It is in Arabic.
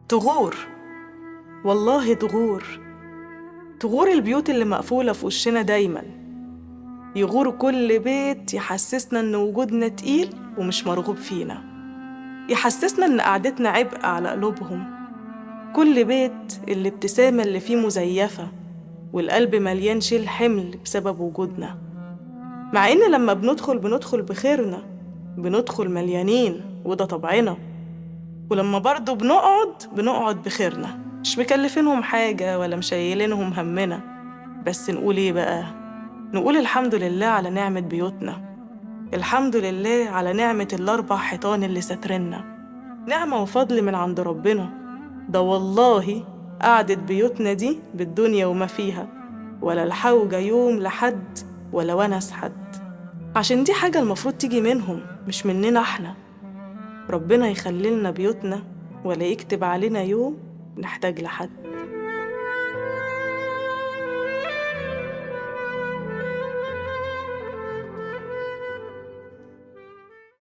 تغور، والله تغور. تغور البيوت اللي مقفولة في وشنا دايما، يغور كل بيت يحسسنا إن وجودنا تقيل ومش مرغوب فينا، يحسسنا إن قعدتنا عبء على قلوبهم. كل بيت الابتسامة اللي فيه مزيفة والقلب مليان شيل حمل بسبب وجودنا، مع إن لما بندخل بخيرنا، بندخل مليانين وده طبعنا، ولما برضو بنقعد بخيرنا، مش مكلفينهم حاجة ولا مشايلينهم همنا. بس نقول ايه بقى؟ نقول الحمد لله على نعمة بيوتنا، الحمد لله على نعمة الأربع حيطان اللي ساترنا، نعمة وفضل من عند ربنا. ده والله قعدة بيوتنا دي بالدنيا وما فيها، ولا الحوجة يوم لحد ولا ونس حد، عشان دي حاجة المفروض تيجي منهم مش مننا احنا. ربنا يخلي لنا بيوتنا ولا يكتب علينا يوم نحتاج لحد.